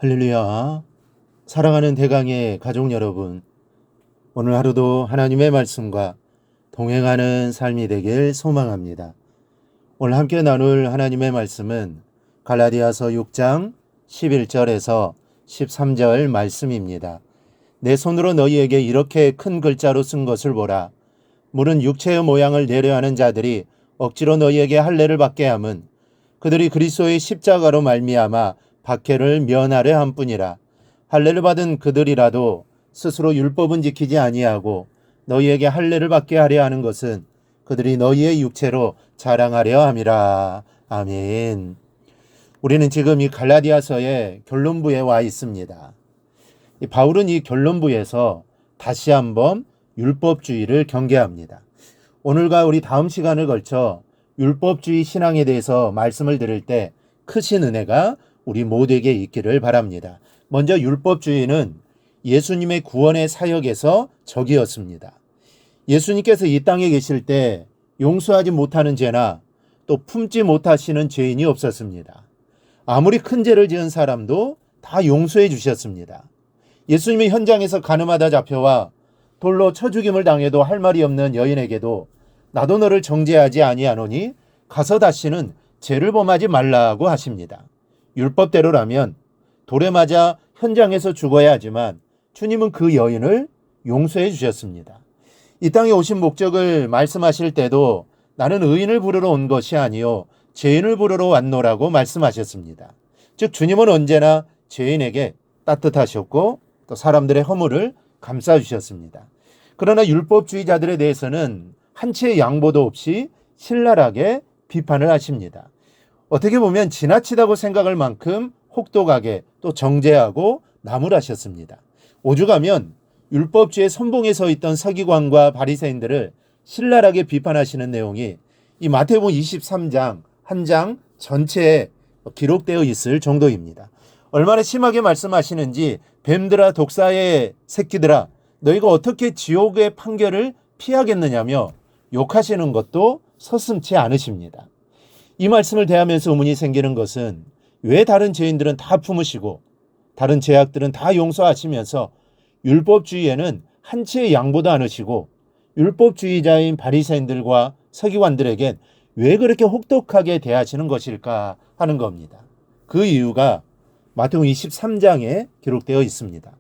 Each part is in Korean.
할렐루야. 사랑하는 대강의 가족 여러분, 오늘 하루도 하나님의 말씀과 동행하는 삶이 되길 소망합니다. 오늘 함께 나눌 하나님의 말씀은 갈라디아서 6장 11절에서 13절 말씀입니다. 내 손으로 너희에게 이렇게 큰 글자로 쓴 것을 보라. 물은 육체의 모양을 내려하는 자들이 억지로 너희에게 할례를 받게 함은 그들이 그리스도의 십자가로 말미암아 박해를 면하려 함뿐이라. 할례를 받은 그들이라도 스스로 율법은 지키지 아니하고 너희에게 할례를 받게 하려 하는 것은 그들이 너희의 육체로 자랑하려 함이라. 아멘. 우리는 지금 이 갈라디아서의 결론부에 와 있습니다. 바울은 이 결론부에서 다시 한번 율법주의를 경계합니다. 오늘과 우리 다음 시간을 걸쳐 율법주의 신앙에 대해서 말씀을 드릴 때 크신 은혜가 우리 모두에게 있기를 바랍니다. 먼저 율법주의는 예수님의 구원의 사역에서 적이었습니다. 예수님께서 이 땅에 계실 때 용서하지 못하는 죄나 또 품지 못하시는 죄인이 없었습니다. 아무리 큰 죄를 지은 사람도 다 용서해 주셨습니다. 예수님이 현장에서 가늠하다 잡혀와 돌로 쳐 죽임을 당해도 할 말이 없는 여인에게도 나도 너를 정죄하지 아니하노니 가서 다시는 죄를 범하지 말라고 하십니다. 율법대로라면 돌에 맞아 현장에서 죽어야 하지만 주님은 그 여인을 용서해 주셨습니다. 이 땅에 오신 목적을 말씀하실 때도 나는 의인을 부르러 온 것이 아니요 죄인을 부르러 왔노라고 말씀하셨습니다. 즉 주님은 언제나 죄인에게 따뜻하셨고 또 사람들의 허물을 감싸주셨습니다. 그러나 율법주의자들에 대해서는 한치의 양보도 없이 신랄하게 비판을 하십니다. 어떻게 보면 지나치다고 생각할 만큼 혹독하게 또 정죄하고 나무라셨습니다. 오죽하면 율법주의 선봉에 서 있던 서기관과 바리새인들을 신랄하게 비판하시는 내용이 이 마태복음 23장 한 장 전체에 기록되어 있을 정도입니다. 얼마나 심하게 말씀하시는지 뱀들아 독사의 새끼들아 너희가 어떻게 지옥의 판결을 피하겠느냐며 욕하시는 것도 서슴지 않으십니다. 이 말씀을 대하면서 의문이 생기는 것은 왜 다른 죄인들은 다 품으시고 다른 죄악들은 다 용서하시면서 율법주의에는 한치의 양보도 않으시고 율법주의자인 바리새인들과 서기관들에겐 왜 그렇게 혹독하게 대하시는 것일까 하는 겁니다. 그 이유가 마태복음 23장에 기록되어 있습니다.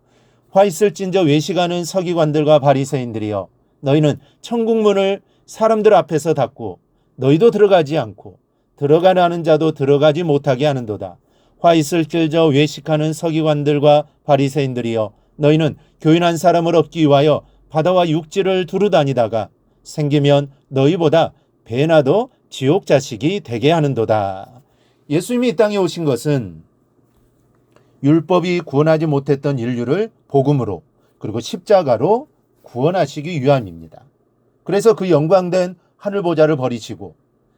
화 있을진저 외식하는 서기관들과 바리새인들이여 너희는 천국문을 사람들 앞에서 닫고 너희도 들어가지 않고 들어가라는 자도 들어가지 못하게 하는도다. 화 있을진저 외식하는 서기관들과 바리새인들이여 너희는 교인한 사람을 얻기 위하여 바다와 육지를 두루 다니다가 생기면 너희보다 배나 더 지옥 자식이 되게 하는도다. 예수님이 이 땅에 오신 것은 율법이 구원하지 못했던 인류를 복음으로 그리고 십자가로 구원하시기 위함입니다. 그래서 그 영광된 하늘보좌를 버리시고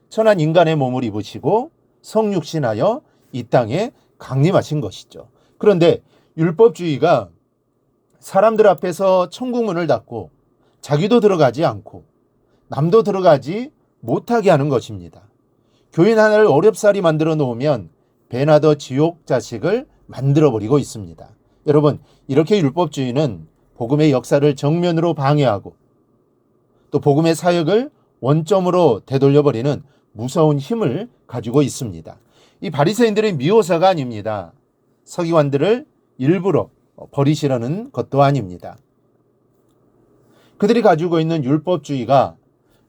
천한 인간의 몸을 입으시고 성육신하여 이 땅에 강림하신 것이죠. 그런데 율법주의가 사람들 앞에서 천국문을 닫고 자기도 들어가지 않고 남도 들어가지 못하게 하는 것입니다. 교인 하나를 어렵사리 만들어 놓으면 배나 더 지옥 자식을 만들어버리고 있습니다. 여러분, 이렇게 율법주의는 복음의 역사를 정면으로 방해하고 또 복음의 사역을 원점으로 되돌려버리는 무서운 힘을 가지고 있습니다. 이 바리새인들의 미호사가 아닙니다. 서기관들을 일부러 버리시려는 것도 아닙니다. 그들이 가지고 있는 율법주의가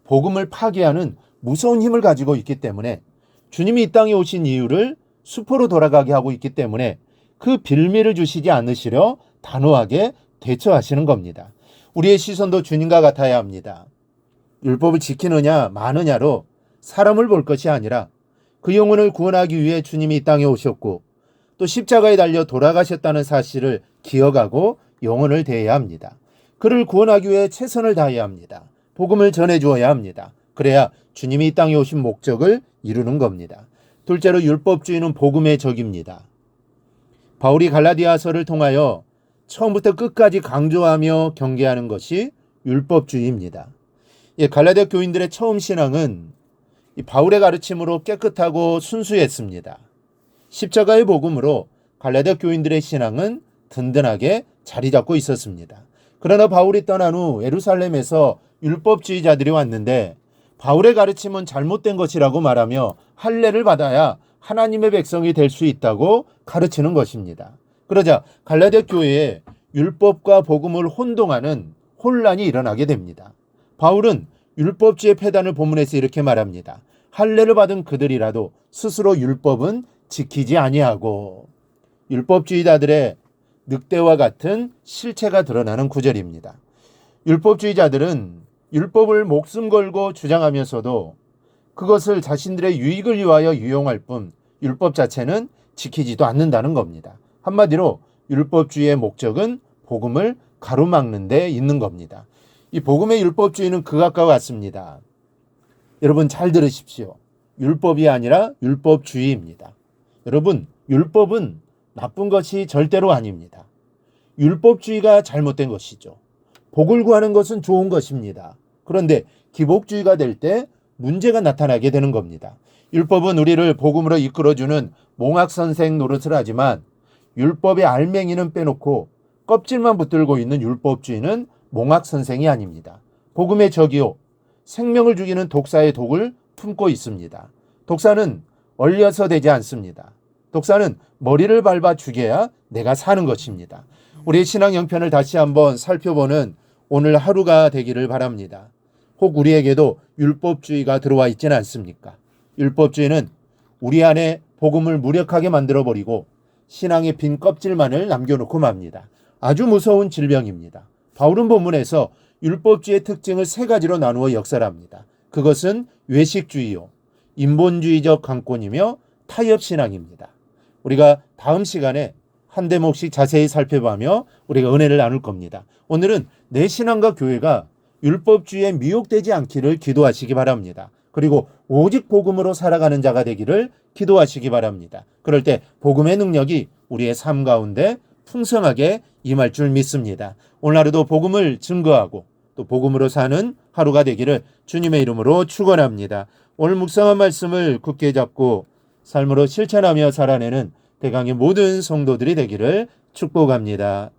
복음을 파괴하는 무서운 힘을 가지고 있기 때문에 주님이 이 땅에 오신 이유를 수포로 돌아가게 하고 있기 때문에 그 빌미를 주시지 않으시려 단호하게 대처하시는 겁니다. 우리의 시선도 주님과 같아야 합니다. 율법을 지키느냐 마느냐로 사람을 볼 것이 아니라 그 영혼을 구원하기 위해 주님이 이 땅에 오셨고 또 십자가에 달려 돌아가셨다는 사실을 기억하고 영혼을 대해야 합니다. 그를 구원하기 위해 최선을 다해야 합니다. 복음을 전해주어야 합니다. 그래야 주님이 이 땅에 오신 목적을 이루는 겁니다. 둘째로 율법주의는 복음의 적입니다. 바울이 갈라디아서를 통하여 처음부터 끝까지 강조하며 경계하는 것이 율법주의입니다. 갈라디아 교인들의 처음 신앙은 바울의 가르침으로 깨끗하고 순수했습니다. 십자가의 복음으로 갈라디아 교인들의 신앙은 든든하게 자리 잡고 있었습니다. 그러나 바울이 떠난 후 예루살렘에서 율법주의자들이 왔는데 바울의 가르침은 잘못된 것이라고 말하며 할례를 받아야 하나님의 백성이 될 수 있다고 가르치는 것입니다. 그러자 갈라디아 교회에 율법과 복음을 혼동하는 혼란이 일어나게 됩니다. 바울은 율법주의 폐단을 본문에서 이렇게 말합니다. 할례를 받은 그들이라도 스스로 율법은 지키지 아니하고. 율법주의자들의 늑대와 같은 실체가 드러나는 구절입니다. 율법주의자들은 율법을 목숨 걸고 주장하면서도 그것을 자신들의 유익을 위하여 유용할 뿐 율법 자체는 지키지도 않는다는 겁니다. 한마디로 율법주의의 목적은 복음을 가로막는 데 있는 겁니다. 이 복음의 율법주의는 극악과 같습니다. 여러분 잘 들으십시오. 율법이 아니라 율법주의입니다. 여러분, 율법은 나쁜 것이 절대로 아닙니다. 율법주의가 잘못된 것이죠. 복을 구하는 것은 좋은 것입니다. 그런데 기복주의가 될 때 문제가 나타나게 되는 겁니다. 율법은 우리를 복음으로 이끌어주는 몽학선생 노릇을 하지만 율법의 알맹이는 빼놓고 껍질만 붙들고 있는 율법주의는 몽학선생이 아닙니다. 복음의 적이요, 생명을 죽이는 독사의 독을 품고 있습니다. 독사는 얼려서 되지 않습니다. 독사는 머리를 밟아 죽여야 내가 사는 것입니다. 우리의 신앙 형편을 다시 한번 살펴보는 오늘 하루가 되기를 바랍니다. 혹 우리에게도 율법주의가 들어와 있지는 않습니까? 율법주의는 우리 안에 복음을 무력하게 만들어버리고 신앙의 빈 껍질만을 남겨놓고 맙니다. 아주 무서운 질병입니다. 바울은 본문에서 율법주의의 특징을 세 가지로 나누어 역설합니다. 그것은 외식주의요, 인본주의적 강권이며 타협신앙입니다. 우리가 다음 시간에 한 대목씩 자세히 살펴보며 우리가 은혜를 나눌 겁니다. 오늘은 내 신앙과 교회가 율법주의에 미혹되지 않기를 기도하시기 바랍니다. 그리고 오직 복음으로 살아가는 자가 되기를 기도하시기 바랍니다. 그럴 때 복음의 능력이 우리의 삶 가운데 풍성하게 임할 줄 믿습니다. 오늘 하루도 복음을 증거하고 또 복음으로 사는 하루가 되기를 주님의 이름으로 축원합니다. 오늘 묵상한 말씀을 굳게 잡고 삶으로 실천하며 살아내는 대강의 모든 성도들이 되기를 축복합니다.